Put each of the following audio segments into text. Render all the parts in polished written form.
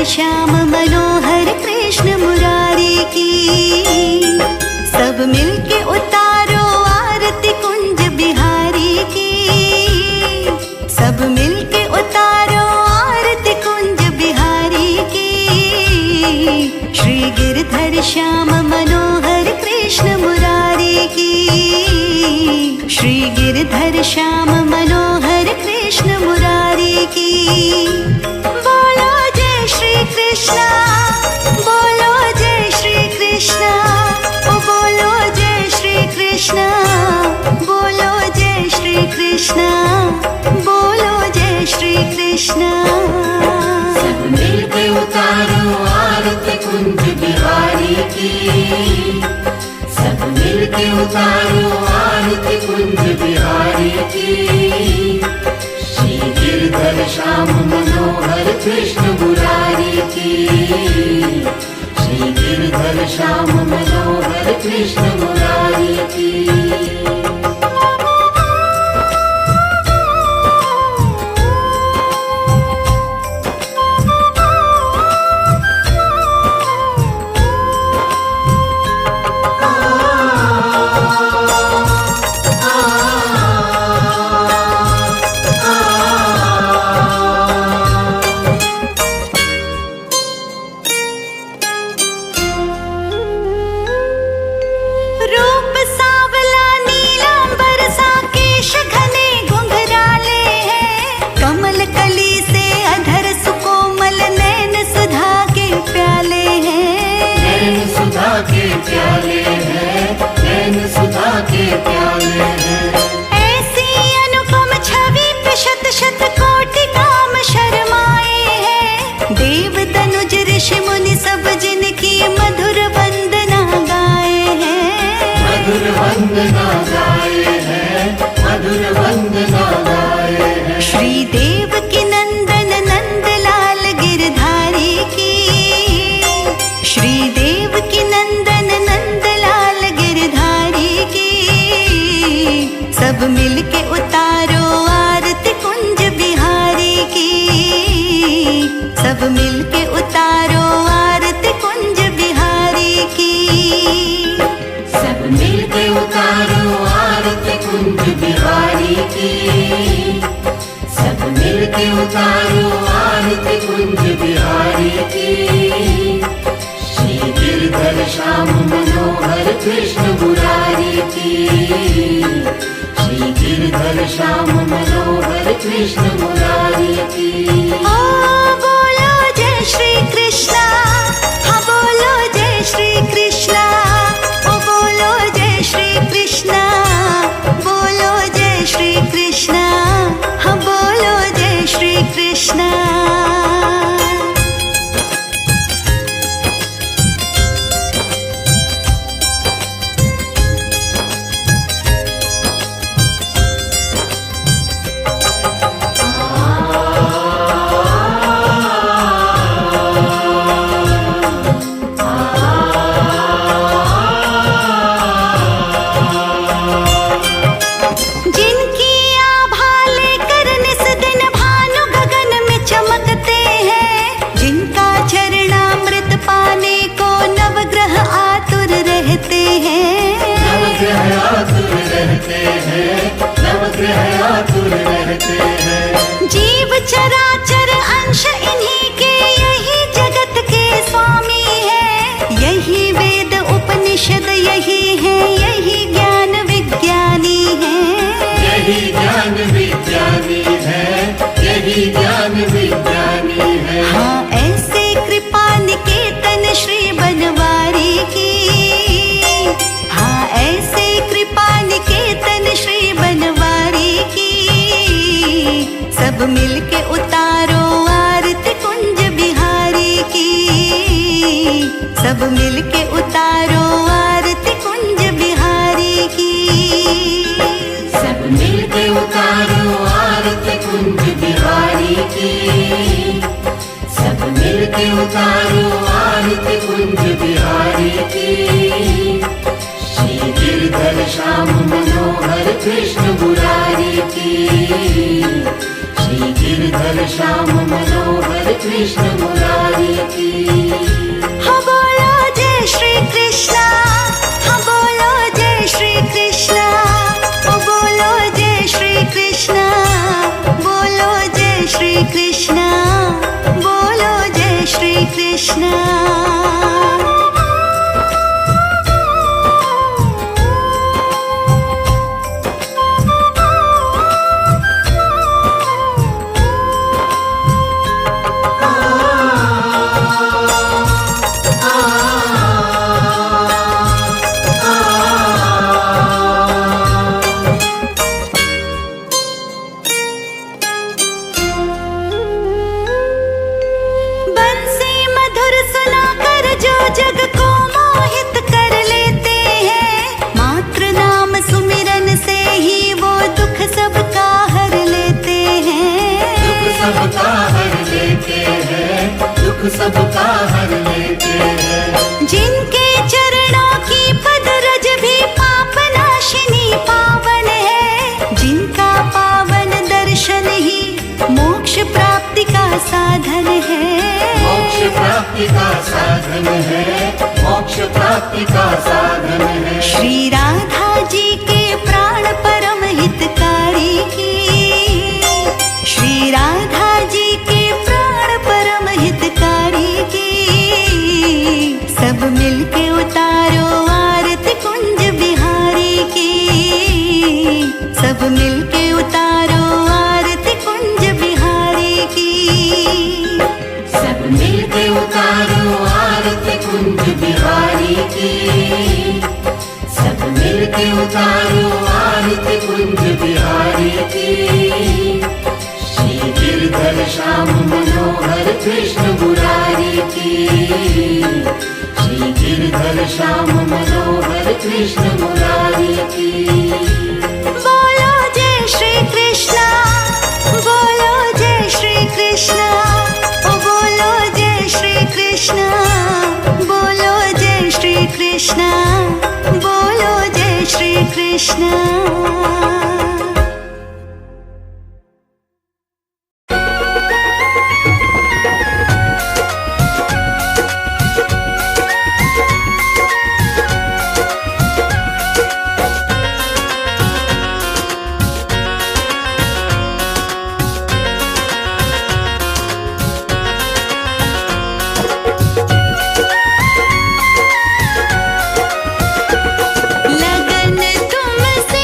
श्याम मनोहर कृष्ण मुरारी की। सब मिलके उतारो आरती कुंज बिहारी की। सब मिलके उतारो आरती कुंज बिहारी की। श्री गिरधर श्याम मनोहर कृष्ण मुरारी की। श्री गिरधर श्याम मनोहर कृष्ण मुरारी की। बोलो जय श्री कृष्णा, बोलो जय श्री कृष्णा, ओ बोलो जय श्री कृष्णा, बोलो जय श्री कृष्णा, बोलो जय श्री कृष्णा। सब मिलके उतारो आरती कुंज बिहारी की। सब मिलके उतारो आरती कुंज बिहारी की। श्री गिरधर श्याम मनोहर कृष्ण मुरारी की। श्री गिरधर श्याम मनोहर कृष्ण मुरारी की। ऐसी अनुपम छवि पे शत शत कोटि काम शर्माए हैं। देव तनुज ऋषि मुनि सब जिनकी मधुर वंदना गाए हैं। मधुर वंदना गाए हैं, मधुर वंदना गाए हैं। श्री देव की नंदन नंदलाल गिरधारी की। श्री देव की नंदन नंदलाल गिरधारी की। सब मिलके उतारो आरती कुंज बिहारी की। सब मिलके उतारो आरती कुंज बिहारी की। सब मिलके उतारो आरती कुंज बिहारी की। सब मिलके उतारो आरती कुंज बिहारी की। श्री गिरधर श्याम मनोहर कृष्ण मुरारी की। श्री गिरधर श्याम मनोहर कृष्ण मुरारी की। बोलो जय श्री कृष्णा, हाँ बोलो जय श्री कृष्णा, ओ बोलो जय श्री कृष्णा, बोलो जय श्री कृष्णा, हाँ बोलो जय श्री कृष्णा। जीव चराचर अंश इन्हीं के, यही जगत के स्वामी है। यही वेद उपनिषद यही है, यही ज्ञान विज्ञानी है। यही ज्ञान विज्ञानी है, यही ज्ञान विज्ञानी है। हाँ ऐसे कृपा निकेतन श्री बनवारी की। हाँ ऐसे कृपा निकेतन श्री बनवारी की। सब मिलके उतारो आरती कुंज बिहारी की। सब मिलके उतारो आरती कुंज बिहारी की। सब मिलके उतारो आरती कुंज बिहारी की। सब मिलके उतारो आरती कुंज बिहारी की। श्री गिरधर श्याम मनोहर कृष्ण मुरारी की। श्री गिरधर श्याम मनोहर कृष्ण मुरारी कृष्ण। बंसी मधुर सुनाकर जो जग को मोहित कर लेते हैं, मात्र नाम सुमिरन से ही वो दुख सबका हर लेते दुख हैं। सबका हर लेते हैं, दुख सबका हर लेते हैं। जिनके चरणों की पद रज भी पाप नाशिनी पावन है, जिनका पावन दर्शन ही मोक्ष प्राप्ति का साधन है। मोक्ष प्राप्ति का साधन है, मोक्ष प्राप्ति का साधन है। श्री राधा जी के प्राण परम हितकारी की, श्री राधा जी के प्राण परम हितकारी की, सब मिलके उतारो आरती कुंज बिहारी की, सब मिलके उतारो आरती कुंज बिहारी की। सब मिलके उतारो आरती कुंज बिहारी की, सब मिलके उतारो आरती कुंज बिहारी की। श्री गिरधर श्याम मनोहर कृष्ण मुरारी की, श्री गिरधर श्याम मनोहर कृष्ण मुरारी की। बोलो जय श्री कृष्ण, बोलो जय श्री कृष्ण, ओ बोलो जय श्री कृष्ण, बोलो जय श्री कृष्ण, बोलो जय श्री कृष्ण। लगन तुमसे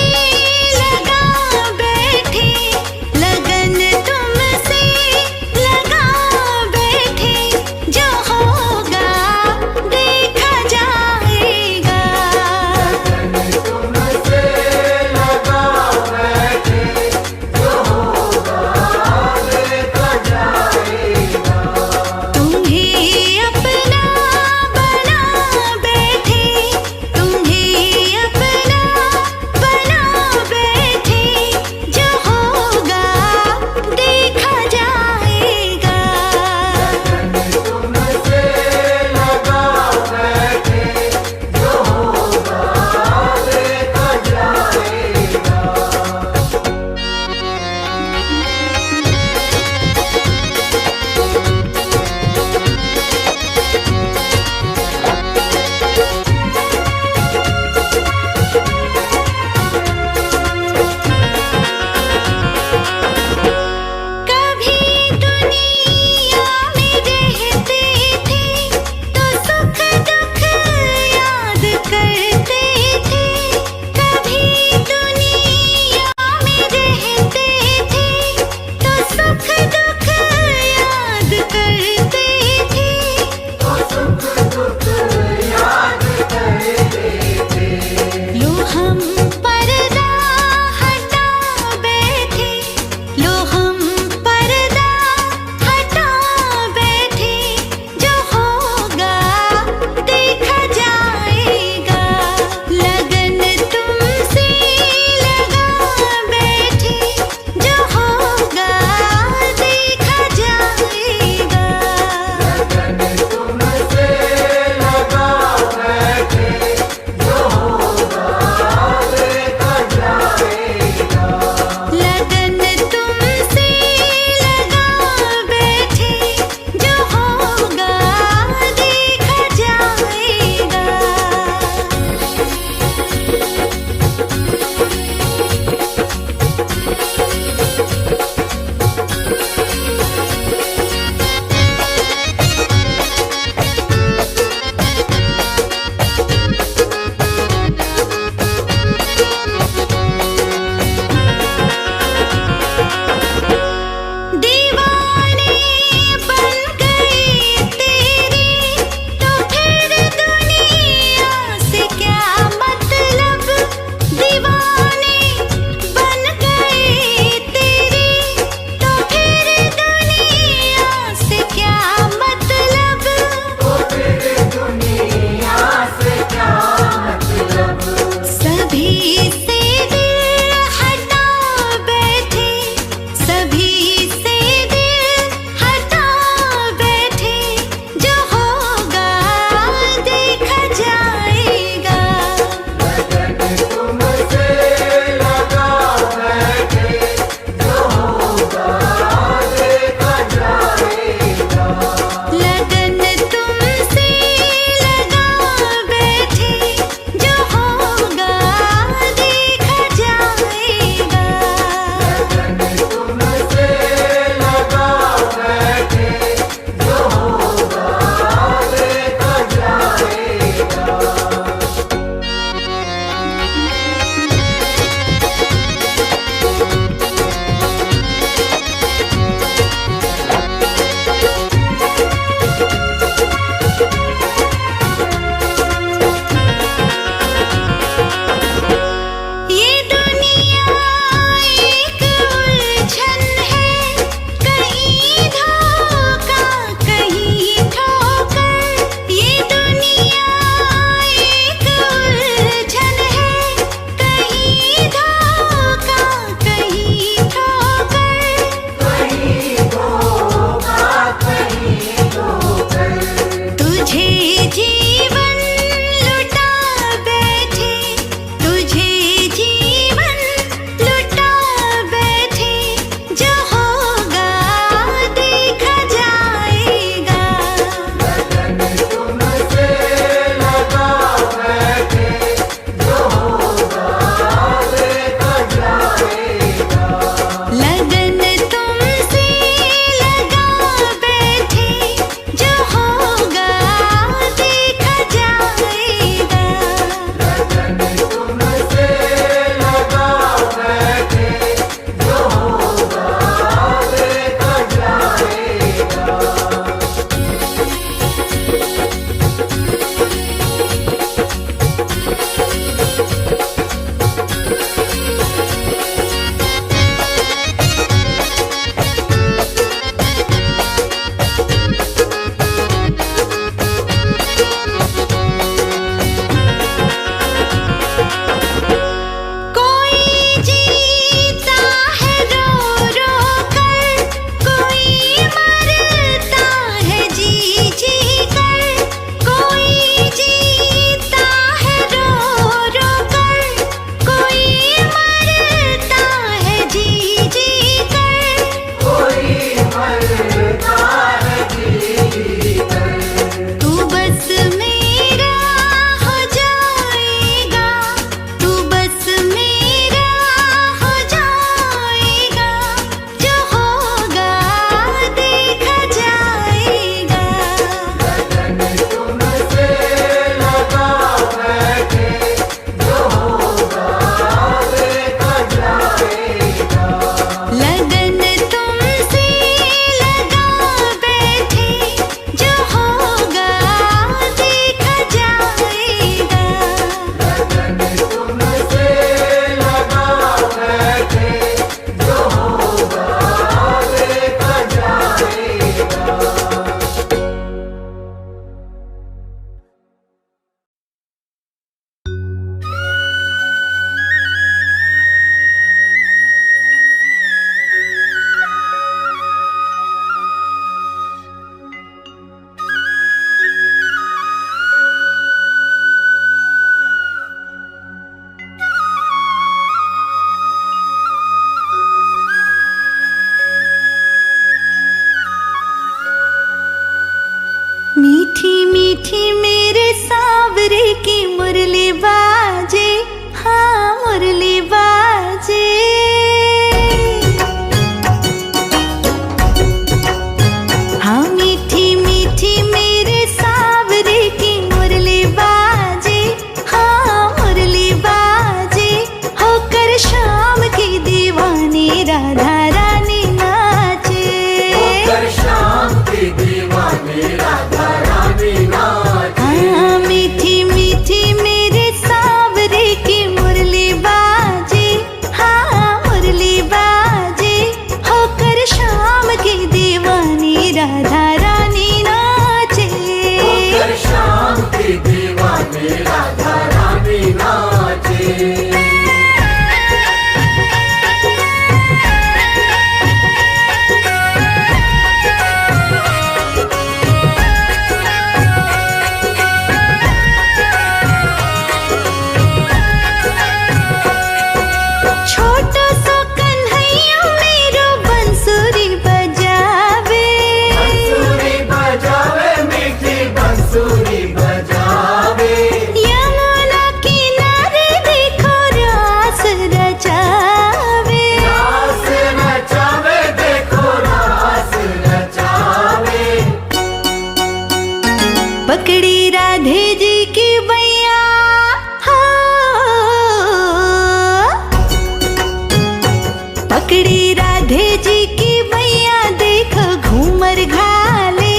पकड़ी राधे जी की मैया देखो घूमर घाले,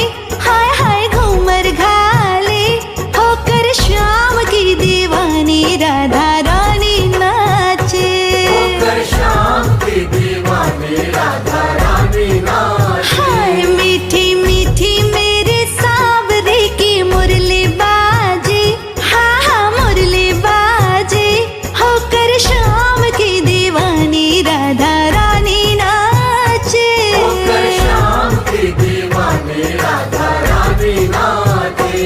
हाय हाय घूमर घाले, होकर श्याम की दीवानी राधा रानी नाचे। होकर श्याम की दीवानी राधा रानी नाचे। हाय मीठी मीठी मेरे सांवरे की मुरली बाजे, हाँ हाँ मुरली बाजे, होकर श्याम की दीवानी राधा रानी नाचे। होकर श्याम की दीवानी राधा रानी नाचे।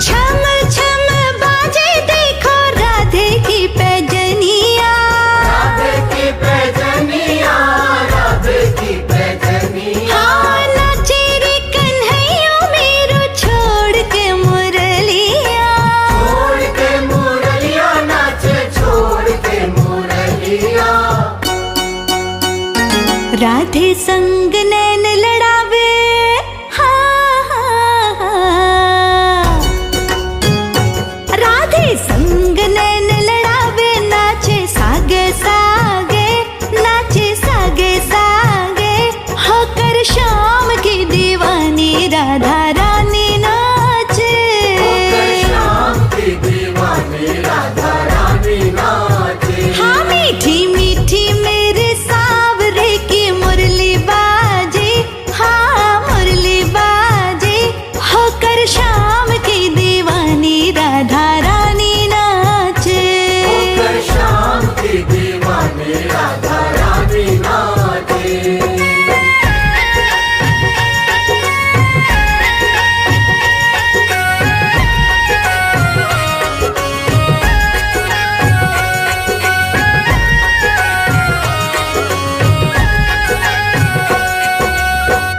छम छम बाजे देखो राधे की पैजनिया, राधे की पैजनिया, राधे की पैजनिया। हाँ नाचे रे कन्हैया मेरो छोड़ के मुरलिया। छोड़ के मुरलिया नाचे, छोड़ के मुरलिया। राधे संग नैन लड़ावे, हाँ हाँ हाँ। राधे संग नैन लड़ावे, नाचे सागे सागे, नाचे सागे सागे, होकर श्याम की दीवानी राधा रानी नाचे। होकर श्याम की दीवानी राधा रानी नाचे। हाँ मीठी मीठी मेरे सांवरे की मुरली बाजे, हाँ मुरली बाजे, होकर श्याम की दीवानी राधा रानी नाचे। होकर श्याम की दीवानी राधा रानी नाचे।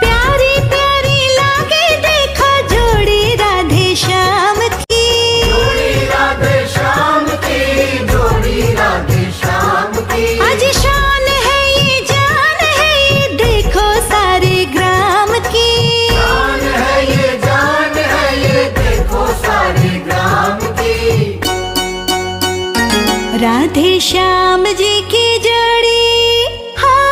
प्यारी प्यारी लागे देखो जोड़ी राधे श्याम की, जोड़ी राधे श्याम की, जोड़ी राधे श्याम की। आज शान है ये जान है ये देखो सारे ग्राम की। जान है ये, जान है ये देखो सारे ग्राम की। राधे श्याम जी की जोड़ी, हाँ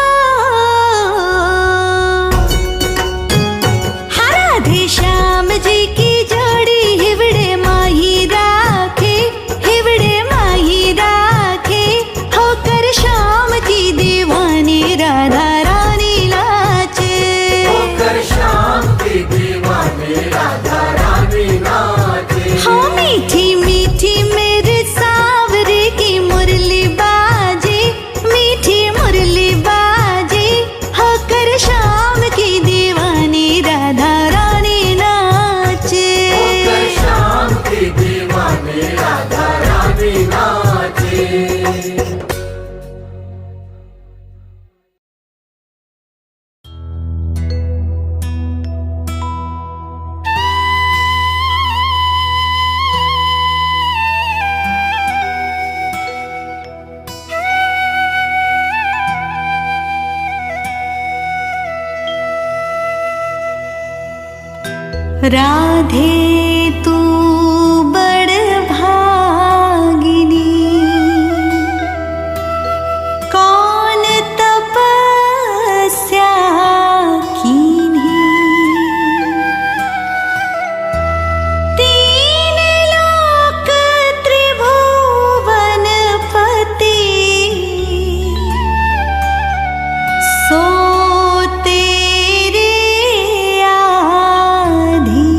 हाँ राधे श्याम जी की जोड़ी, हिवड़े माही राखे, हिवड़े माही राखे, होकर श्याम की दीवानी राधा रानी नाचे। होकर श्याम की दीवानी राधा रानी नाचे। हाँ मीठी मीठी मेरे सांवरे की मुरली बाजे, मीठी मुरली बाजे, होकर श्याम की दीवानी राधा रानी नाचे। होकर श्याम की दीवानी राधा रानी नाचे। राधे तू बड़ भागिनी, कौन तपस्या कीन्ही, तीन लोक त्रिभुवन पति, सो तेरे आधीन।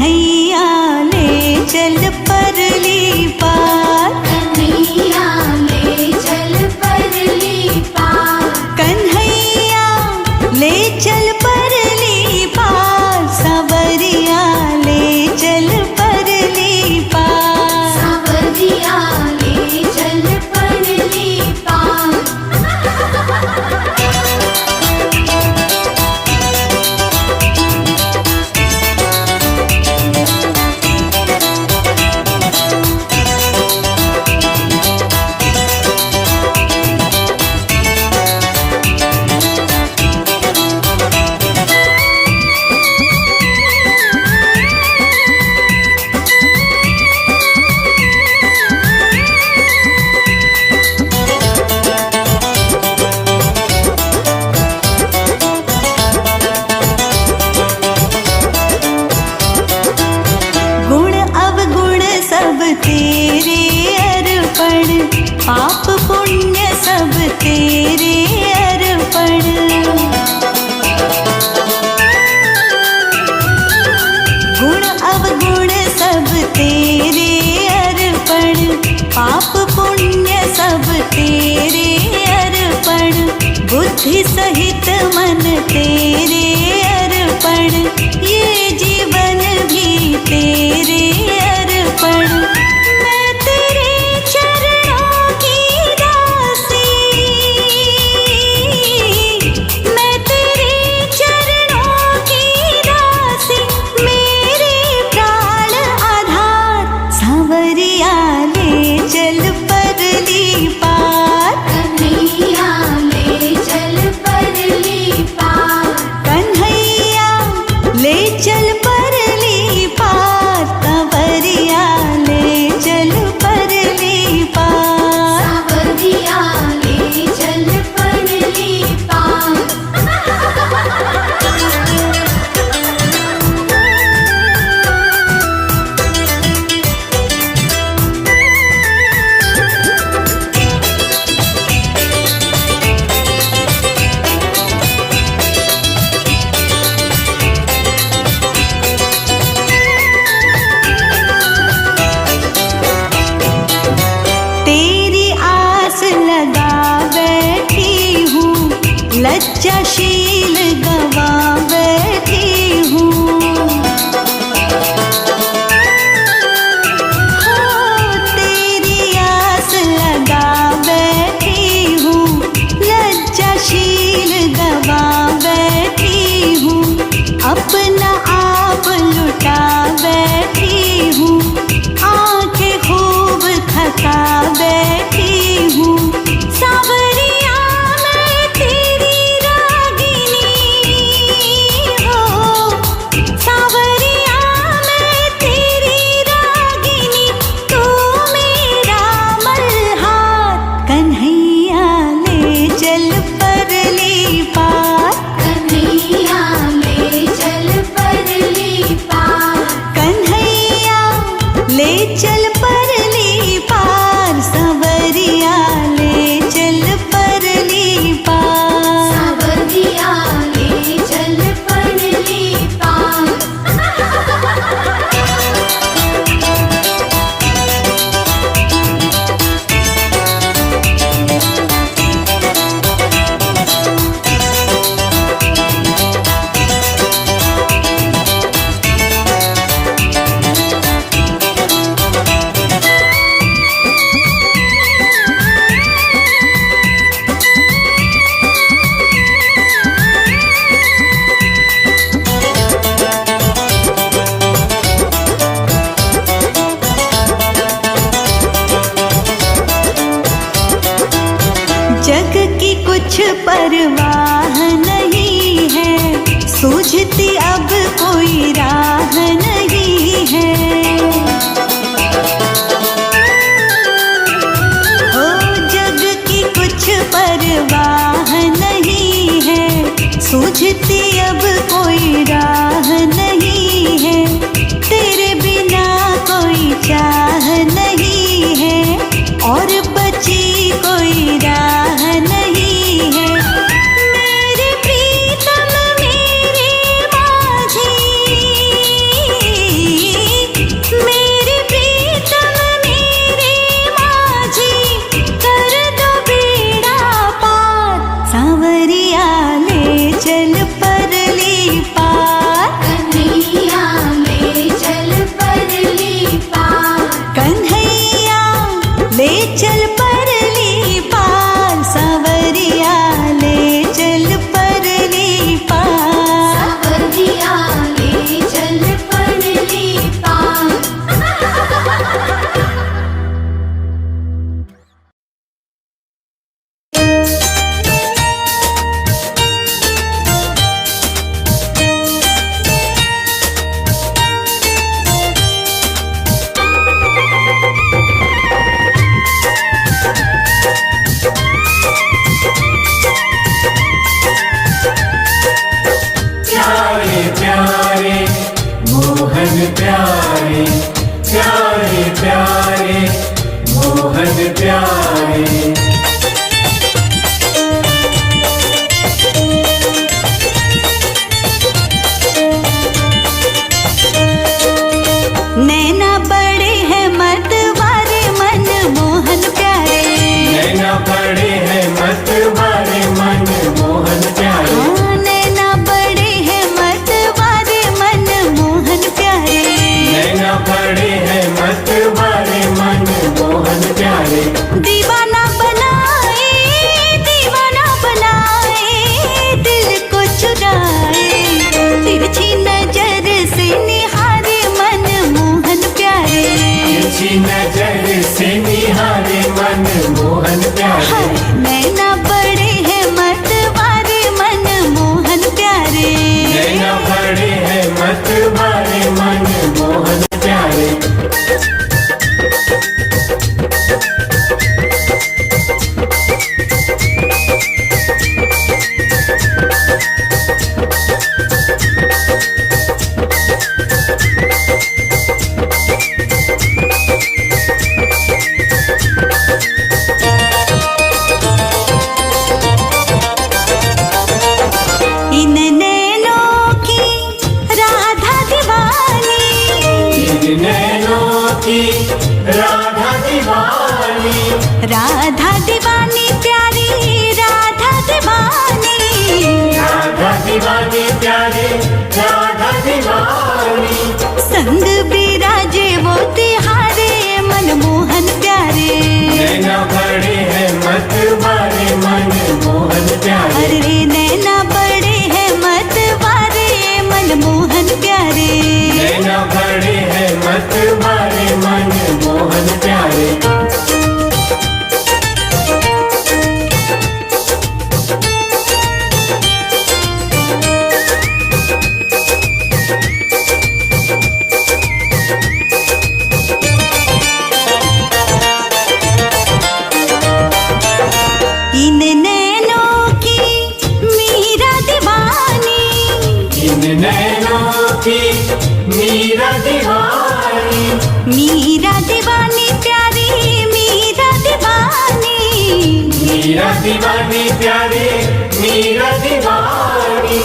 कन्हैया ले चल परली पार, कन्हैया ले चल परली पार, कन्हैया ले चल परली पार, सावरिया ले चल परली पार, सावरिया ले चल परली पार। गुण अवगुण सब तेरे अर्पण, पाप पुण्य सब तेरे अर्पण। गुण अवगुण सब तेरे अर्पण, पाप पुण्य सब तेरे अर्पण। बुद्धि सहित मन तेरे अर्पण, ये जीवन भी तेरे अर्पण। मैं तेरे चरणों की दासी, मैं तेरे चरणों की दासी, मेरे प्राण आधार, सावरिया ले चल परली पार, कन्हैया ले चल परली पार, कन्हैया ले चल परली पार, सावरिया ले चल परली पार। सावरिया ले चल परली पार। तेरी आस लगा बैठी हूँ, लज्जाशील गवा बैठी हूँ। तेरी आस लगा बैठी हूँ, लज्जाशील गवा बैठी हूँ। अपना आप लुटा बैठी हूँ, आंखें खूब थका बैठी हूँ। सावरिया मैं तेरी रागिनी, प्यारे प्यारे प्यारे मोहन प्यारे। नैना बड़े हैं मतवारे मन मोहन प्यारे। नैना बड़े हैं मतवारे मन मोहन प्यारे। नैना बड़े हैं मतवारे मन मोहन प्यारे। नैना बड़े हैं मतवारे मन मोहन प्यारे। दीवाना बनाए दिल को चुराए, तिरछी नजर से निहारे मन मोहन प्यारे। तिरछी नजर से निहारे मन मोहन प्यारे। नैना बड़े हैं मतवारे मन मोहन प्यारे। नैना बड़े हैं मतवारे मन मोहन प्यारे। इन नैनों की राधा दीवानी। इन नैनों की राधा दीवानी। राधा दीवानी प्यारी राधा दीवानी। राधा दीवानी प्यारे राधा दीवानी। संग बिराजे वो तिहारे मन मोहन प्यारे। नैना बड़े हैं मतवारे मन मोहन प्यारे। अरे नैना बड़े हैं मतवारे मन मोहन प्यारे। नैना बड़े हैं मतवारे मन मोहन प्यारे। इन नैनों की मीरा दीवानी। इन नैनों की मीरा दीवानी। मीरा दीवानी प्यारी मीरा दीवानी। मीरा दीवानी प्यारे मीरा दीवानी।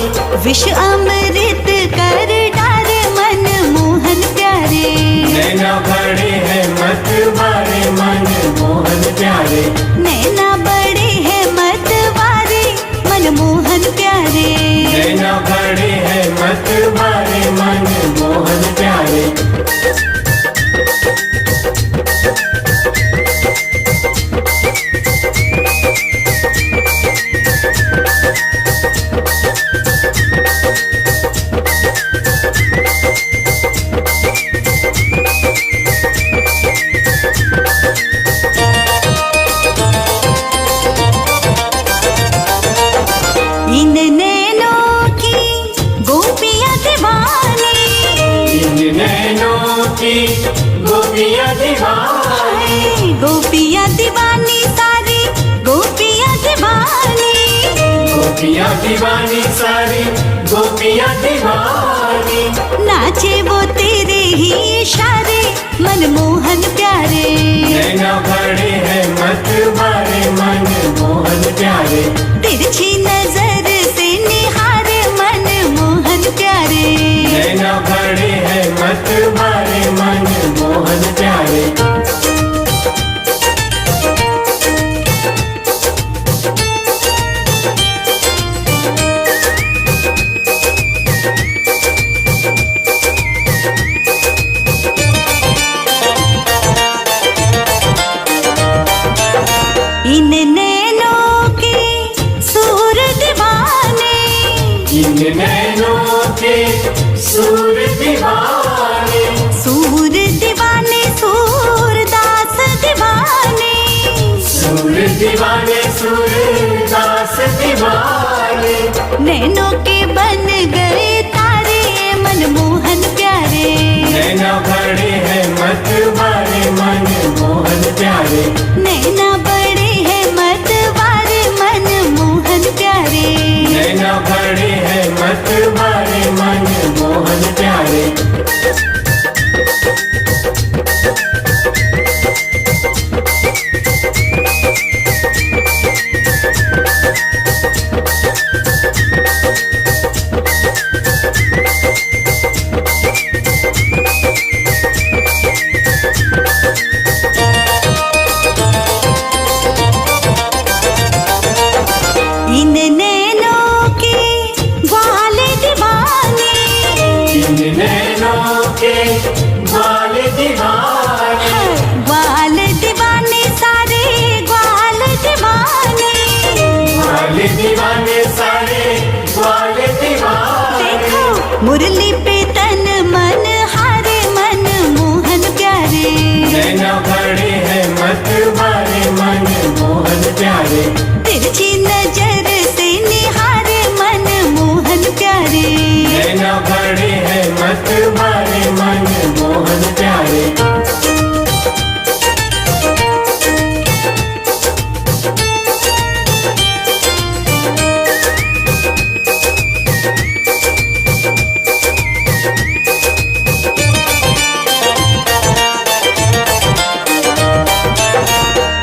विष अमृत कर डारे मन मोहन प्यारे। नैना बड़े हैं मतवारे मन मोहन प्यारे। नैना बड़े हैं मतवारे मन मोहन प्यारे। नैना बड़े हैं मतवारे मन मोहन प्यारे। इन नैनों की गोपियां दीवानी। इन नैनों की गोपियां दीवानी। गोपियां दीवानी सारी गोपियां दीवानी। गोपियां दीवानी सारी गोपियां दीवानी। नाचे वो तेरे ही इशारे मन मोहन प्यारे। नैना बड़े हैं मतवारे मन मोहन प्यारे। तिरछी नजर से निहारे मन मोहन प्यारे। नैना बड़े हैं मतवारे मन मोहन प्यारे। इन नैनों के सूर दीवाने। इन नैनों के सूर दीवाने। सूर दीवाने सूरदास दीवाने। सूर दीवाने सूरदास दीवाने। नैनों के बन गए तारे मन मोहन प्यारे। नैना बड़े हैं मतवारे मन मोहन प्यारे। नैना बड़े हैं मतवारे मन मोहन प्यारे। नैना बड़े हैं मतवारे मन मोहन प्यारे। ग्वाल दीवाने, ग्वाल दीवाने सारे ग्वाल दीवाने, ग्वाल दीवाने सारे ग्वाल दीवाने। देखो मुरली पे तन मन हारे मन मोहन प्यारे, नैना बड़े हैं मत मारे मन मोहन प्यारे, तिरछी नजर से निहारे मन मोहन प्यारे, नैना बड़े हैं मत मारे मन मोहन प्यारे।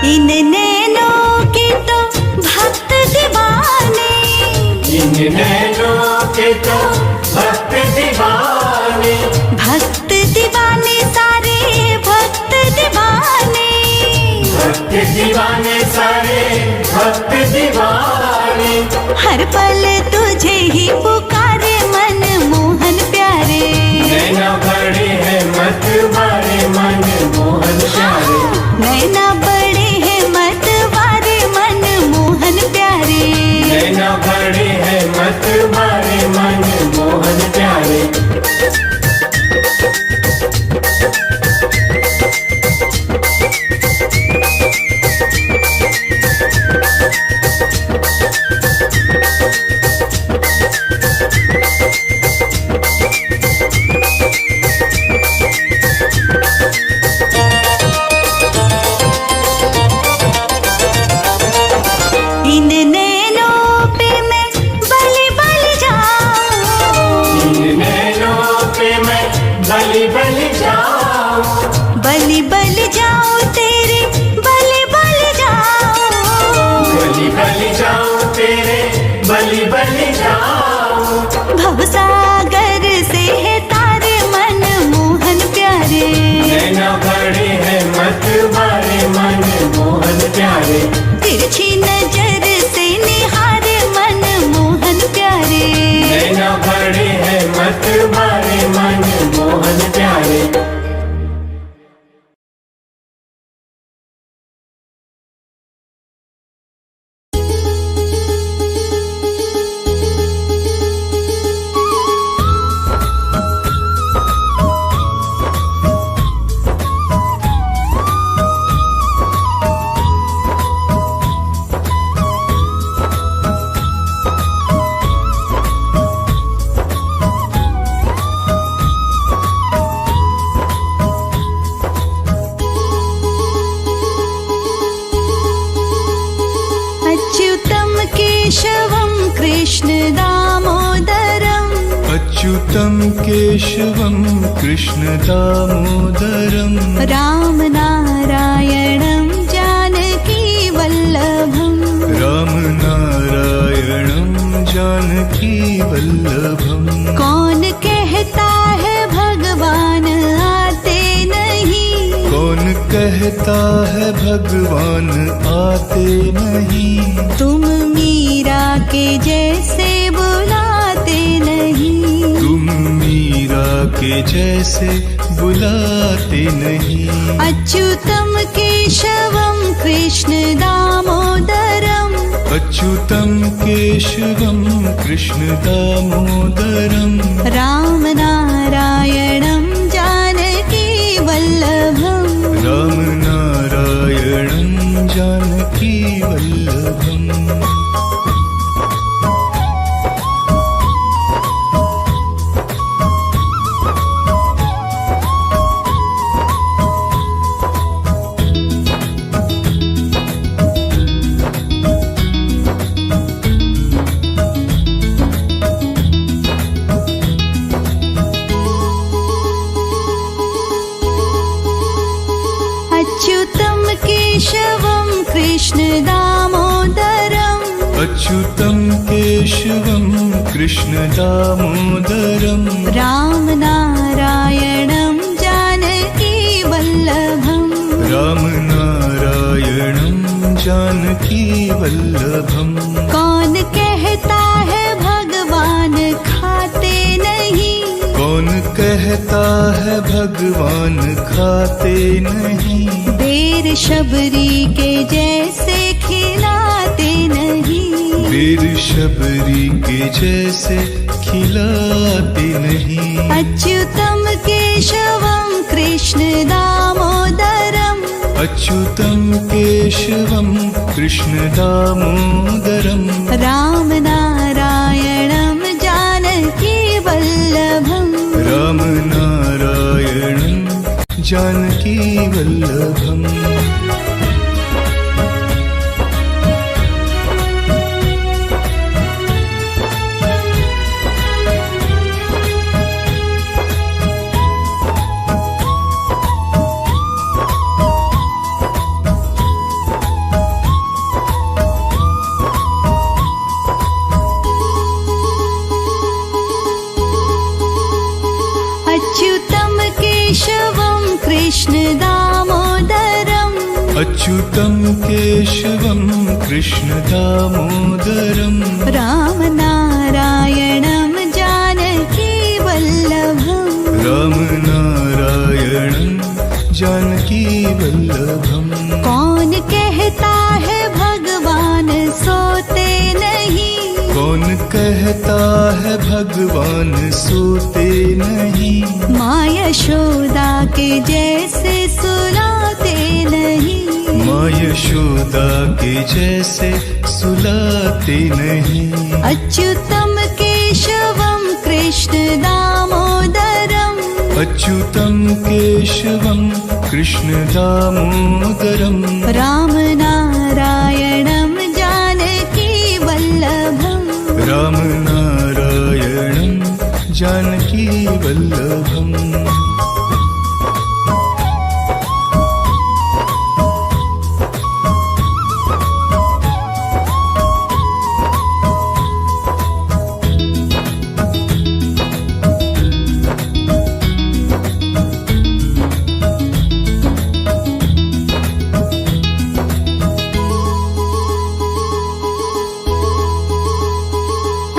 इन नैनों के तो भक्त दीवाने, इन नैनों के तो भक्त दीवाने, भक्त दीवाने सारे भक्त दीवाने, भक्त दीवाने सारे भक्त दीवाने। हर पल तुझे ही पुकारे मन मोहन प्यारे, नैना बड़े हैं मत मारे मन मोहन प्यारे, नैना बड़े हैं मत वारे मन मोहन प्यारे, नैना बड़े हैं मत मारे मन मोहन प्यारे। इन नैनों पे मैं बलि बलि जाऊं, इन नैनों पे मैं बलि बलि जाऊं, बलि बलि जाऊं तेरे बलि बलि जाऊं, बलि बलि जाऊं तेरे बलि बलि जाऊं। भवसागर से है तारे मन मोहन प्यारे, नैना बड़े हैं मत मारे मन मोहन प्यारे, तिरछी नजर से निहारे मन मोहन प्यारे, नैना बड़े हैं मत मारे मन मोहन प्यारे। अच्युतम केशवम कृष्ण दामोदरम, अच्युतं केशवं कृष्णदामोदरं राम नारायणं जानकी वल्लभम, रामनारायणं जानकीवल्लभम्। कौन कहता है भगवान आते नहीं, कौन कहता है भगवान आते नहीं, तुम मीरा के जैसे बुलाते नहीं, तुम मीरा के जैसे बुलाते नहीं। अच्युतम केशवम कृष्ण दामोदरम, अच्युतं केशवं कृष्णदामोदरं राम नारायणं जानकी वल्लभम, रामनारायणं जानकीवल्लभम्। अच्युतम केशवम कृष्ण दामोदरम, अच्युतं केशवं कृष्णदामोदरं राम नारायणं जानकी वल्लभम, रामनारायणं जानकीवल्लभम्। कौन कहता है भगवान खाते नहीं, कौन कहता कहता है भगवान खाते नहीं, बेर शबरी के जैसे खिलाते नहीं, बेर शबरी के जैसे खिलाते नहीं। अच्युतम केशवम कृष्ण दामोदरम, अच्युतम केशवम कृष्ण दामोदरम, राम नारायणम जानकी वल्लभम, राम नारायणं जानकी वल्लभम। अच्युतम केशवम कृष्ण दामोदरम, अच्युतं केशवं कृष्ण दामोदरं, राम नारायणम जानकी वल्लभम, राम नारायणं जानकी वल्लभम। कौन कहता है भगवान सोते नहीं, कौन कहता है भगवान सोते नहीं, माँ यशोदा के जैसे सुलाते नहीं, माँ यशोदा के जैसे सुलाते नहीं। अच्युतम केशवम कृष्ण दामोदरम, अच्युतं केशवं कृष्ण दामोदरं, राम नारायणम जानकी वल्लभम, राम नारायणं जानकी वल्लभम।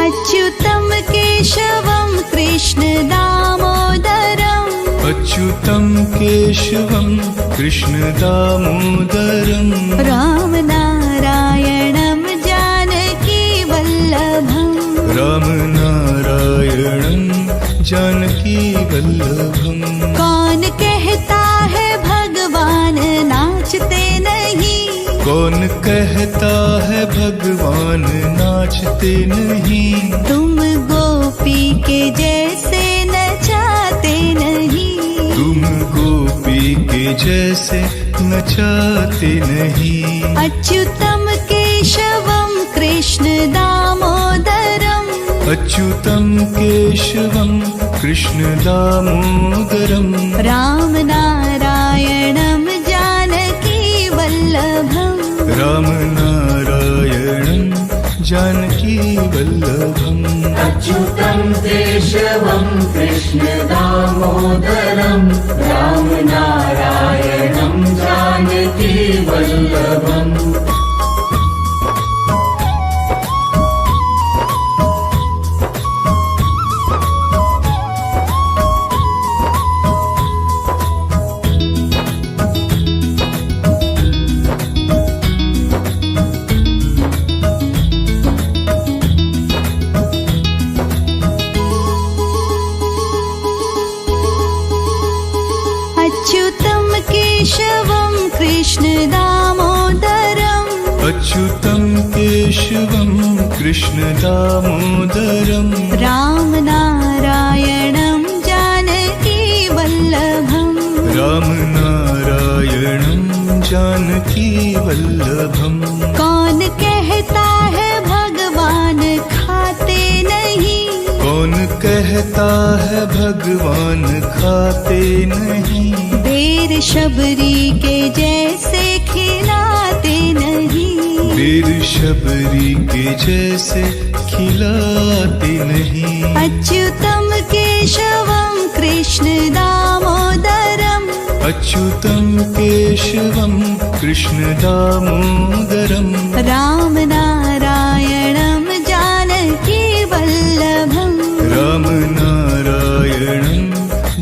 अच्युतम केशवम कृष्ण दामोदरम, अच्युतं केशवं कृष्ण दामोदरं, राम नारायणम जानकी वल्लभम, राम नारायणं जानकी वल्लभम। कौन कहता है भगवान नाचते नहीं, कौन कहता है भगवान नाचते नहीं, तुम गोपी के जैसे नचाते नहीं, तुम गोपी के जैसे नचाते नहीं। अच्युतम केशवम कृष्ण दामोदरम, अच्युतं केशवं कृष्ण दामोदरं, राम नारायणम जानकी वल्लभम, राम नारायणं जानकी वल्लभम। अच्युतं केशवं कृष्ण दामोदरं, राम नारायणं जानकी वल्लभम्। अच्युतम केशवम कृष्ण दामोदरम, अच्युतं केशवं कृष्ण दामोदरं, राम नारायणम जानकी वल्लभम, राम नारायणं जानकी वल्लभम। कौन कहता है भगवान खाते नहीं, कौन कहता है भगवान खाते नहीं, बेर शबरी के जैसे खिलाते नहीं, बेर शबरी के जैसे खिलाते नहीं। अच्युतम केशवम कृष्ण दामोदरम, अच्युतं केशवं कृष्ण दामोदरं, राम नारायणम जानकी वल्लभम, राम नारायणं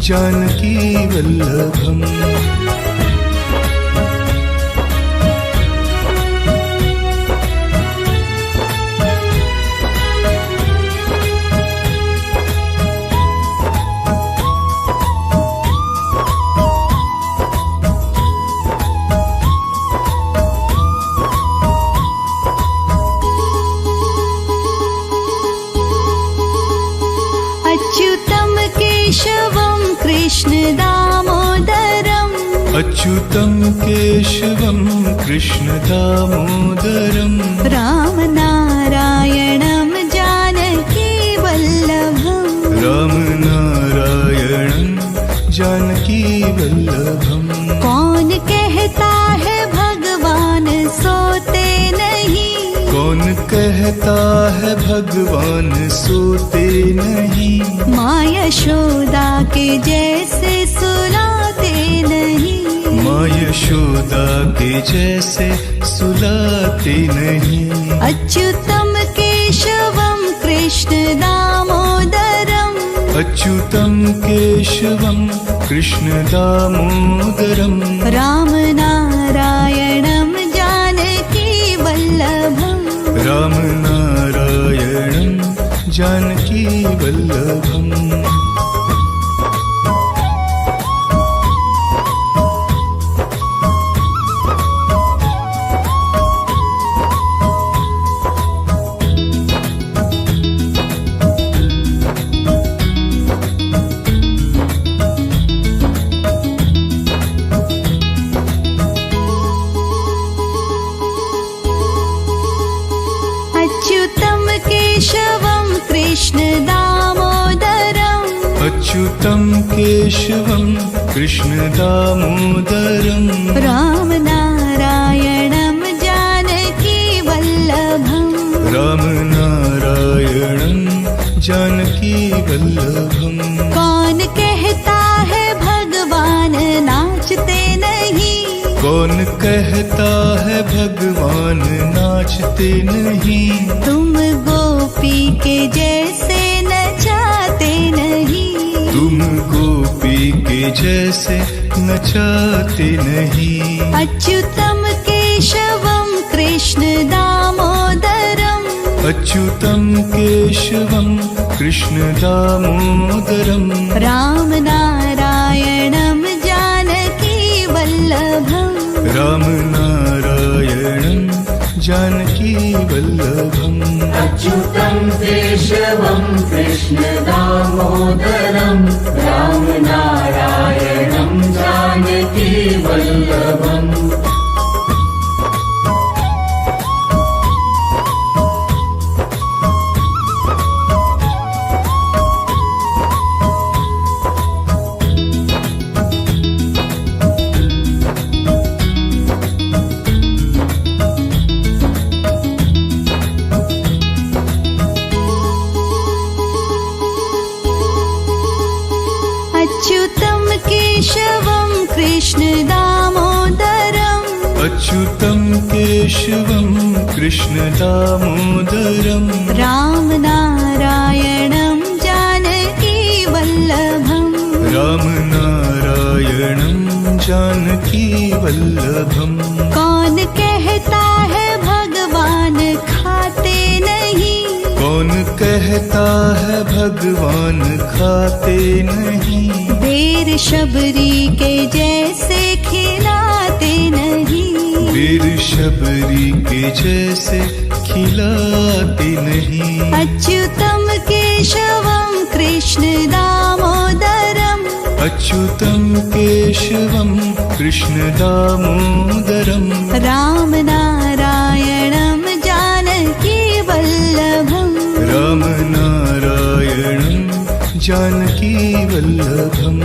जानकी वल्लभम् अच्युतं केशवं कृष्ण दामोदरम् अच्युतं केशवं कृष्ण दामोदरम् रामनारायणं जानकी वल्लभम् रामनारायणं जानकी वल्लभम् कौन कहता है भगवान सोते नहीं कौन कहता है भगवान सोते नहीं माँ यशोदा के जैसे सुलाते नहीं माँ यशोदा के जैसे सुलाते नहीं अच्युतं केशवं कृष्ण दामोदरम् अच्युतं केशवं कृष्ण दामोदरम् रामनारायणं जानकी वल्लभम् रामनारायणं जानकी वल्लभम् अच्युतं केशवं कृष्ण दामोदरम् अच्युतं केशवं कृष्ण दामोदरम् रामनारायणं जानकी वल्लभम् रामनारायणं जानकी वल्लभम् कौन कहता है भगवान नाचते नहीं कौन कहता है भगवान नाचते नहीं तुम गोपी के जैसे नचाते नहीं तुम गोपी के जैसे नचाते नहीं अच्युतं केशवं कृष्ण दामोदरम् अच्युतं केशवं कृष्ण दामोदरम् रामनारायणं जानकी वल्लभम् रामनारायणं जानकी वल्लभम् अच्युतं केशवं कृष्ण दामोदरं रामनारायणं जानकी वल्लभम् अच्युतं केशवं कृष्ण दामोदरम् अच्युतं केशवं कृष्ण दामोदरम् रामनारायणं जानकी वल्लभम् रामनारायणं जानकी वल्लभम् कौन कहता है भगवान खाते नहीं कौन कहता है भगवान खाते नहीं देर शबरी के जैसे खिलाते नहीं वीर शबरी के जैसे खिलाते नहीं अच्युतं केशवं कृष्ण दामोदरम् अच्युतं केशवं कृष्ण दामोदरम् रामनारायणं जानकी वल्लभम् रामनारायणं जानकी वल्लभम्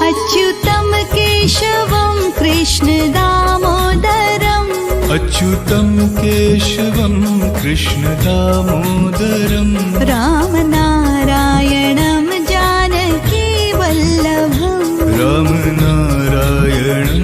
अच्युतं केशवं कृष्ण दामोदरम् अच्युतं केशवं कृष्णदामोदरं रामनारायणं जानकीवल्लभम् रामनारायणं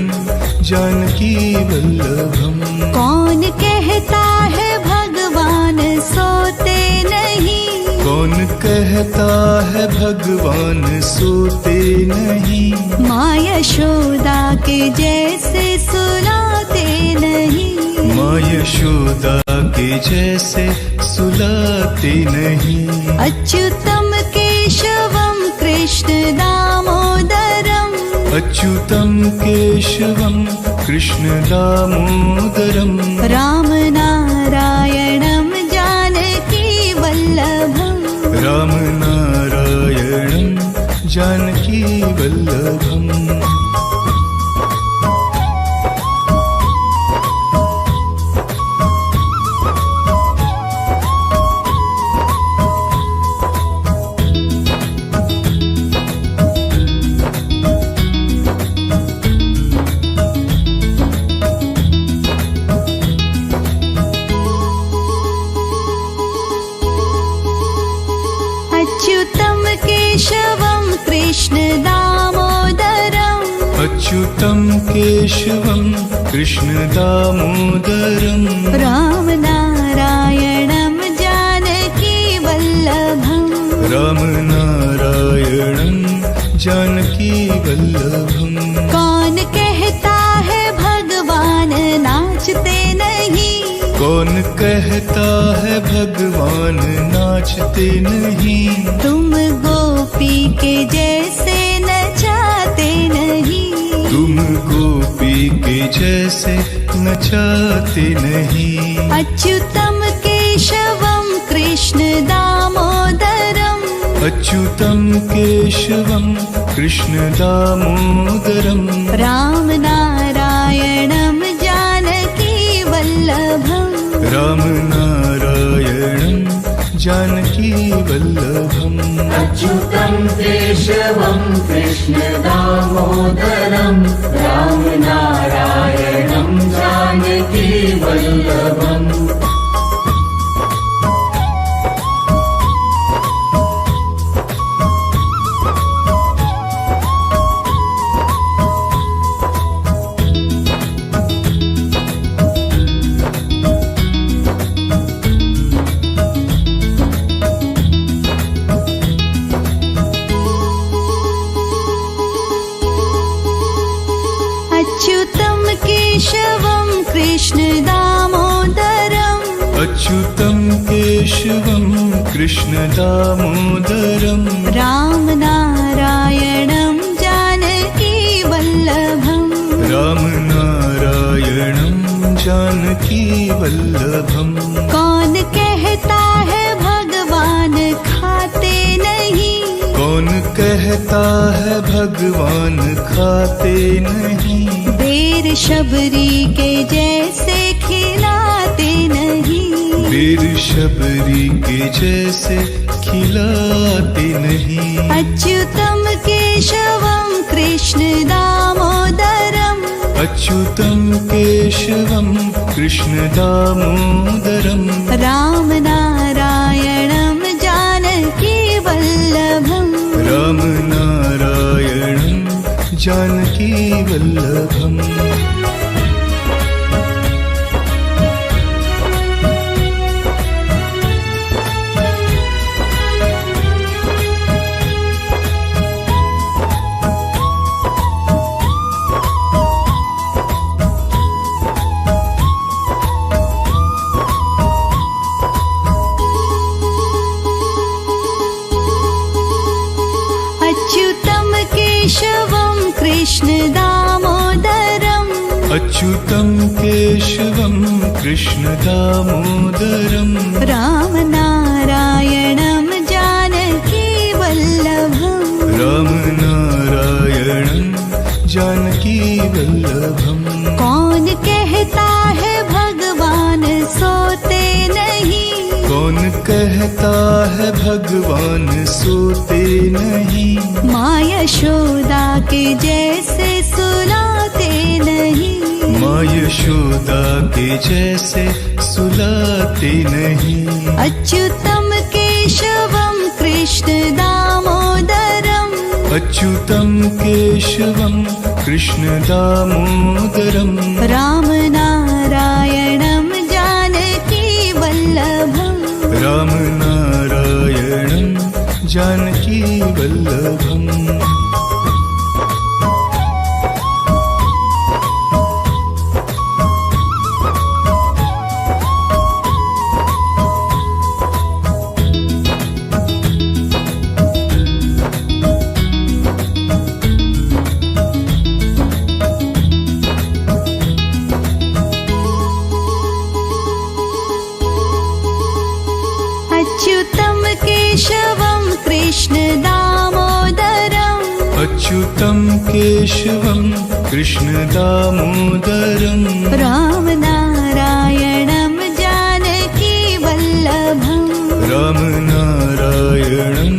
जानकीवल्लभम् कौन कहता है भगवान सोते नहीं कौन कहता है भगवान सोते नहीं माँ यशोदा के जैसे सुलाते नहीं माँ यशोदा के जैसे सुलाते नहीं अच्युतम केशवम कृष्ण दामोदरम अच्युतं केशवं कृष्णदामोदरं रामनारायणं जानकीवल्लभम् रामनारायणं जानकीवल्लभम् अच्युतं केशवं कृष्ण दामोदरम् अच्युतं केशवं कृष्णदामोदरं रामनारायणं जानकीवल्लभम् रामनारायणं जानकीवल्लभम् कौन कहता है भगवान नाचते नहीं कौन कहता है भगवान नाचते नहीं तुम गोपी के जैसे नचाते नहीं तुम गोपी के जैसे नचाते नहीं अच्युतम केशवम कृष्ण दामोदरम अच्युतं केशवं कृष्णदामोदरं रामनारायणं जानकीवल्लभम् रामनारायणं जानकीवल्लभम् अच्युतं केशवं कृष्णदामोदरं रामनारायणं जानकीवल्लभम् अच्युतं केशवं कृष्ण दामोदरम् अच्युतं केशवं कृष्णदामोदरं रामनारायणं जानकीवल्लभम् रामनारायणं जानकीवल्लभम् कौन कहता है भगवान खाते नहीं कौन कहता है भगवान खाते नहीं देर शबरी के जैसे खिलाते नहीं बेर शबरी के जैसे खिलाते नहीं अच्युतम केशवं कृष्ण दामोदरम् अच्युतं केशवं कृष्णदामोदरं रामनारायणं जानकीवल्लभम् रामनारायणं जानकीवल्लभम् अच्युतं केशवं कृष्ण दामोदरम् अच्युतं केशवं कृष्णदामोदरं रामनारायणं जानकीवल्लभम् रामनारायणं जानकीवल्लभम् कौन कहता है भगवान सोते नहीं कौन कहता है भगवान सोते नहीं माँ यशोदा के जैसे सुलाते नहीं माँ यशोदा के जैसे सुलाते नहीं। अच्युतम केशवम कृष्ण दामोदरम अच्युतम केशवम कृष्ण दामोदरम राम नारायणम जानकी वल्लभम राम नारायणं जानकी वल्लभम्। अच्युतम केशवम कृष्ण दामोदरम अच्युतं केशवं कृष्ण दामोदरं राम नारायणम जानकी वल्लभम राम नारायणं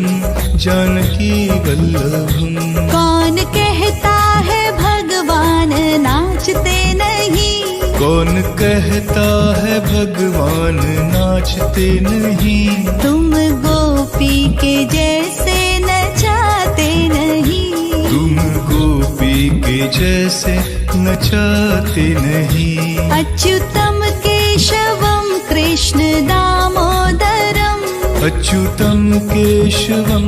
जानकी वल्लभम्। कौन कहता है भगवान नाचते नहीं। कौन कहता है भगवान नाचते नहीं। तुम गोपी के जैसे नचाते नहीं। तुम गोपी के जैसे नचाते नहीं। अच्युतम केशवम कृष्ण दामोदरम अच्युतं केशवं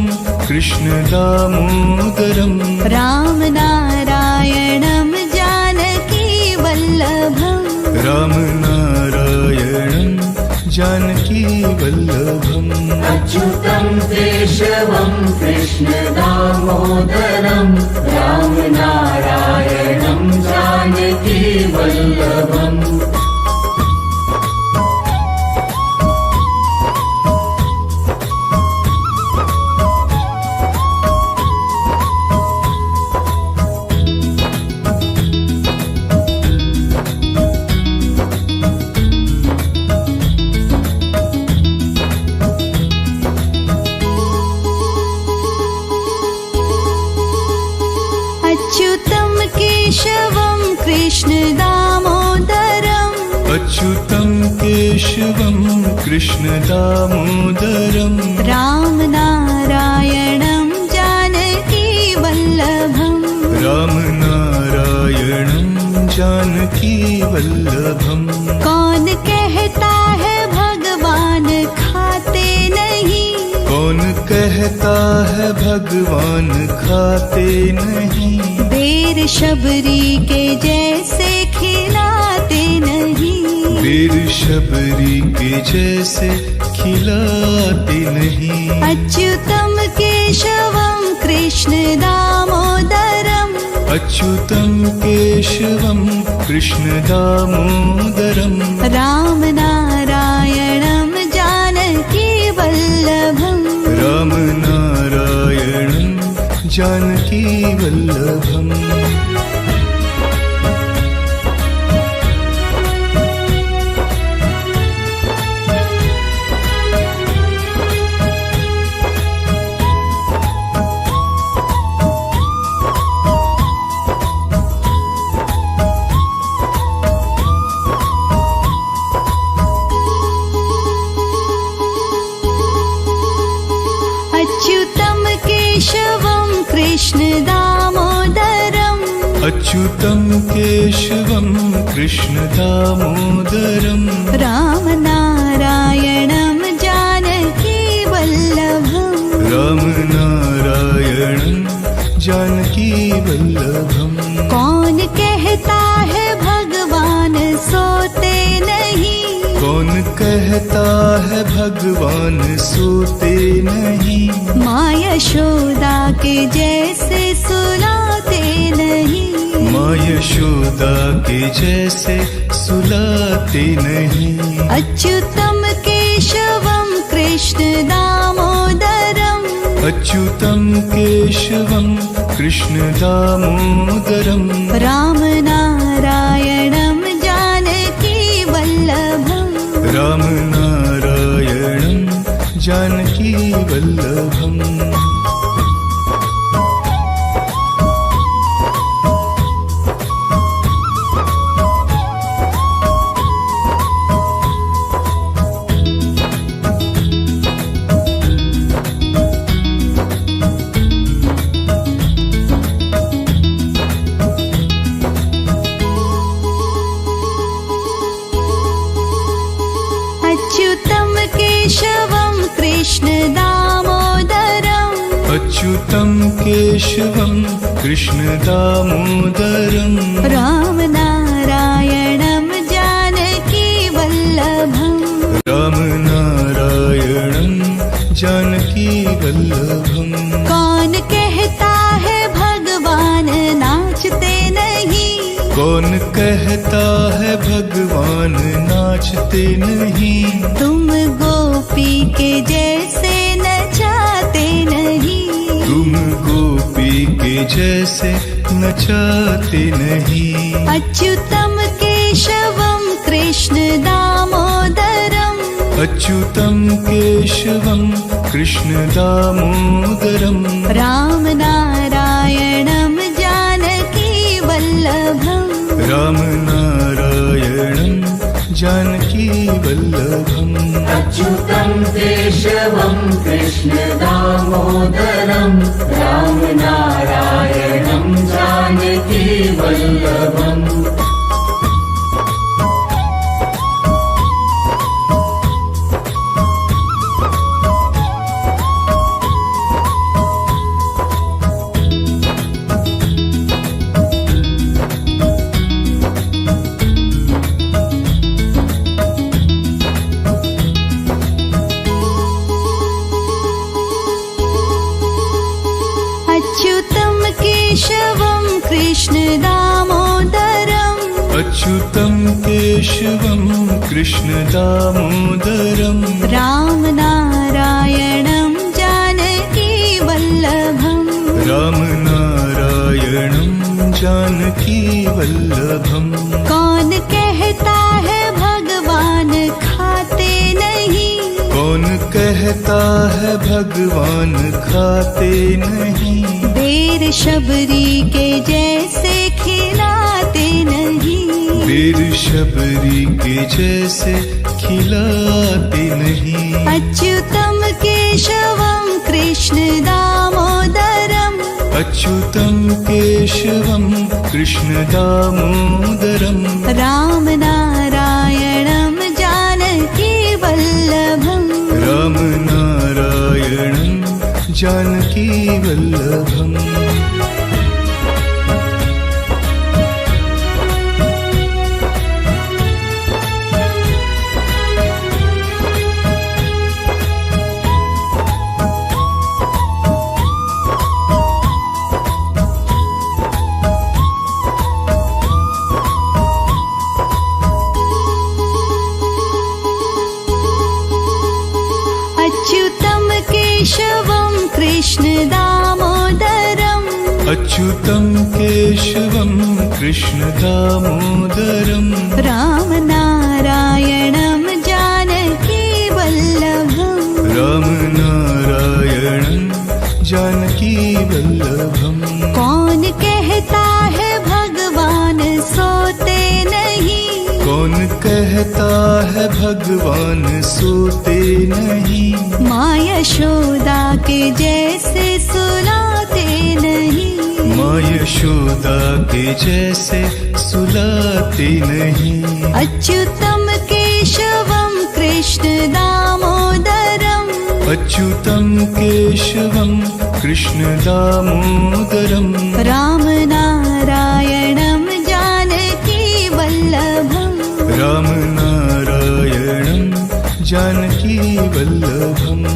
कृष्ण दामोदरं राम नारायणम जानकी वल्लभम राम नारायणं जानकी वल्लभम्। अच्युतं केशवं कृष्ण दामोदरं राम नारायणं जानकी वल्लभम्। अच्युतम केशवम कृष्ण दामोदरम अच्युतं केशवं कृष्ण दामोदरं राम नारायणम जानकी वल्लभम राम नारायणं जानकी वल्लभम्। कौन कहता है भगवान खाते नहीं। कौन कहता है भगवान खाते नहीं। बेर शबरी के जैसे खिलाते नहीं। बेर शबरी के जैसे खिलाते नहीं। अच्युतम केशवम कृष्ण दामोदरम अच्युतं केशवं कृष्ण दामोदरं राम नारायणम जानकी वल्लभम राम नारायणं जानकी वल्लभम्। अच्युतम केशवम कृष्ण दामोदरम अच्युतं केशवं कृष्ण दामोदरं राम नारायणम जानकी वल्लभम राम नारायणं जानकी वल्लभम्। कौन कहता है भगवान सोते नहीं। कौन कहता है भगवान सोते नहीं। माँ यशोदा के जैसे सुलाते नहीं। माँ यशोदा के जैसे सुलाते नहीं। अच्युतम केशवम कृष्ण दामोदरम अच्युतं केशवं कृष्ण दामोदरं राम नारायणम जानकी वल्लभम राम नारायणं जानकी वल्लभम्। केशवं कृष्ण दामोदरम् अच्युतं केशवं कृष्ण दामोदरम् रामनारायणं जानकी वल्लभम् रामनारायणं जानकी वल्लभम् कौन कहता है भगवान नाचते नहीं कौन कहता है भगवान नाचते नहीं तुम गोपी के जैसे नचाते नहीं तुम गोपी के जैसे नचाते नहीं अच्युतम केशवम कृष्ण दामोदरम अच्युतं केशवं कृष्ण दामोदरम् राम नारायणं जानकी वल्लभम् रामनारायणं जानकी वल्लभम् अच्युतं केशवं कृष्ण दामोदरं रामनारायणं जानकी वल्लभम् अच्युतं केशवं कृष्ण दामोदरम् अच्युतं केशवं कृष्ण दामोदरम् राम नारायणं जानकी वल्लभम् रामनारायणं जानकी वल्लभम् कौन कहता है भगवान खाते नहीं कौन कहता है भगवान खाते नहीं बेर शबरी के जैसे खिलाते नहीं बेर शबरी के जैसे खिलाते नहीं अच्युतम केशवं कृष्ण दामोदरम् अच्युतं केशवं कृष्ण दामोदरम् राम नारायणं जानकी वल्लभम् रामनारायणं जानकी वल्लभम् अच्युतं केशवं कृष्ण दामोदरम् अच्युतं केशवं कृष्ण दामोदरम् राम नारायणं जानकी वल्लभम् रामनारायणं जानकी वल्लभम् कौन कहता है भगवान सोते नहीं कौन कहता है भगवान सोते नहीं माँ यशोदा के जैसे सुलाते नहीं माँ यशोदा के जैसे सुलाते नहीं अच्युतं केशवं कृष्ण दामोदरम् अच्युतं केशवं कृष्ण दामोदरम् राम नारायणं जानकी वल्लभम् रामनारायणं जानकी वल्लभम्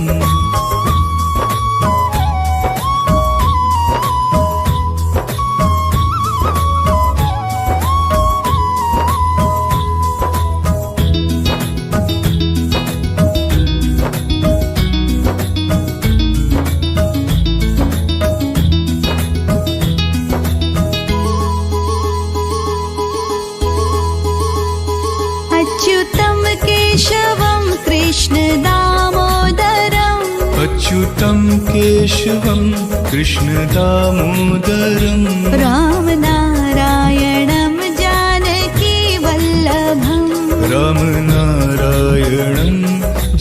अच्युतं केशवं कृष्ण दामोदरम् अच्युतं केशवं कृष्ण दामोदरम् राम नारायणं जानकी वल्लभम् रामनारायणं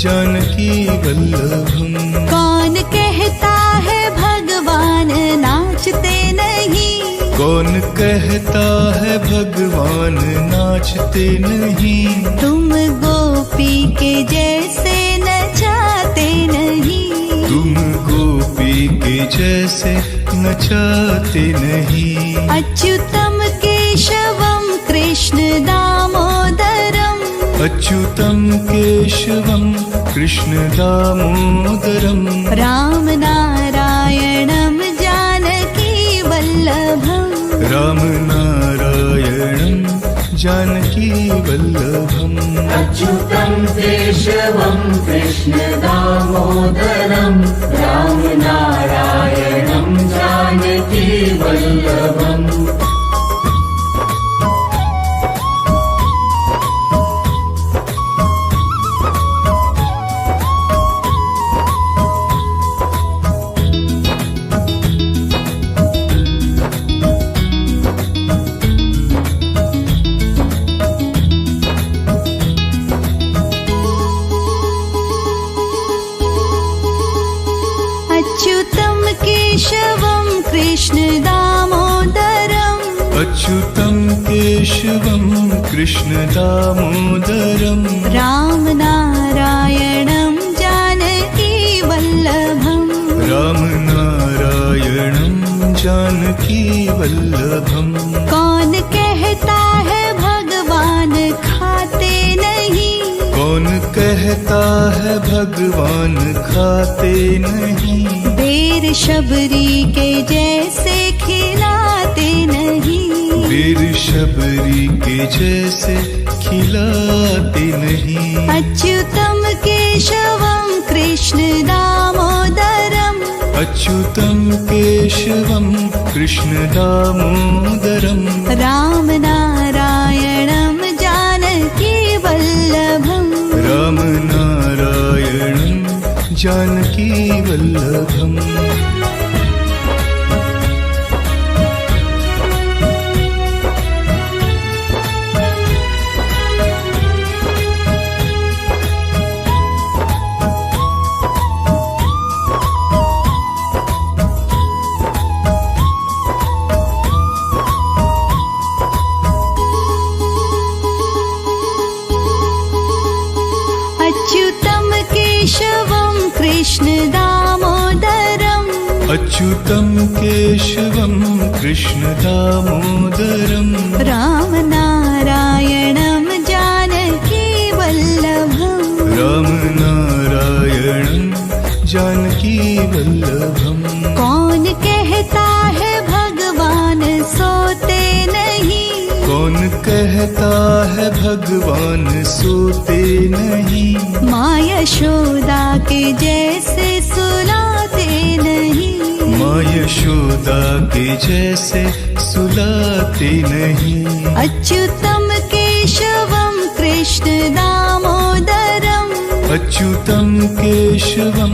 जानकी वल्लभम् कौन कहता है भगवान नाचते नहीं कौन कहता है भगवान नाचते नहीं तुम गोपी के जैसे नचा जैसे नचाते नहीं। अच्युतम केशवम कृष्ण दामोदरम अच्युतं केशवं कृष्ण दामोदरं राम नारायणं जानकी वल्लभम राम नारायणं जानकी वल्लभम्। अच्युतं केशवं कृष्ण दामोदरं राम नारायणं जानकी वल्लभम्। अच्युतं केशवं कृष्ण दामोदरम अच्युतं केशवं कृष्ण दामोदरं राम नारायणं जानकी वल्लभम राम नारायणं जानकी वल्लभम्। कौन कहता है भगवान खाते नहीं कौन कहता है भगवान खाते नहीं। बेर शबरी के जैसे खिलाते नहीं वीर शबरी के जैसे खिलाते नहीं। अच्युतम केशवम कृष्ण दामोदरम अच्युतं केशवं कृष्ण दामोदरं राम नारायणं जानकी वल्लभम राम नारायणं जानकी वल्लभम्। अच्युतम केशवम कृष्ण दामोदरम अच्युतं केशवं कृष्ण दामोदरं राम नारायणं जानकी वल्लभम राम नारायणं जानकी वल्लभम्। कौन कहता है भगवान सोते नहीं कौन कहता है भगवान सोते नहीं। माँ यशोदा के जैसे सुलाते नहीं माँ यशोदा के जैसे सुलाते नहीं। अच्युतम केशवम कृष्ण दामोदरम अच्युतं केशवं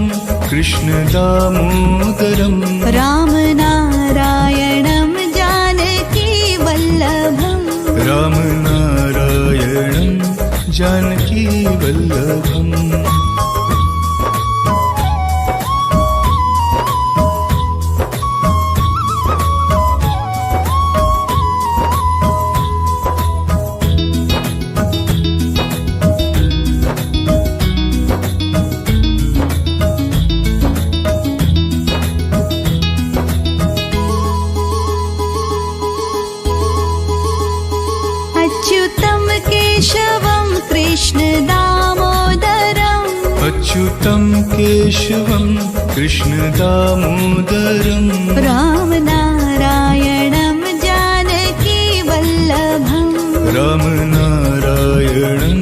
कृष्ण दामोदरं राम नारायणं जानकी वल्लभम राम नारायणं जानकी वल्लभम्। अच्युतम केशवम कृष्ण दामोदरम अच्युतं केशवं कृष्ण दामोदरं राम नारायणं जानकी वल्लभम राम नारायणं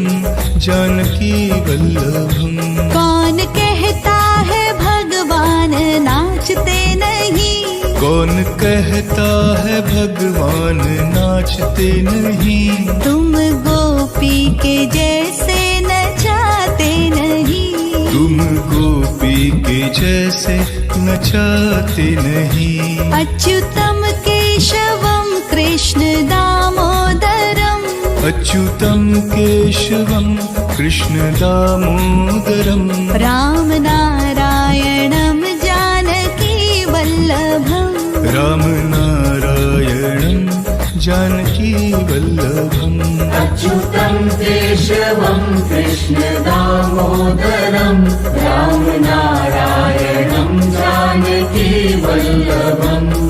जानकी वल्लभम्। कौन कहता है भगवान नाचते नहीं कौन कहता है भगवान नाचते नहीं। तुम गोपी के जैसे नचाते नहीं तुम गोपी के जैसे नचाते नहीं। अच्युतम केशवम कृष्ण दामोदरम अच्युतं केशवं कृष्ण दामोदरं राम नारायणं जानकी वल्लभम राम नारायणं जानकी वल्लभम्। अच्युतं केशवं कृष्ण दामोदरं राम नारायणं जानकी जानकी वल्लभम्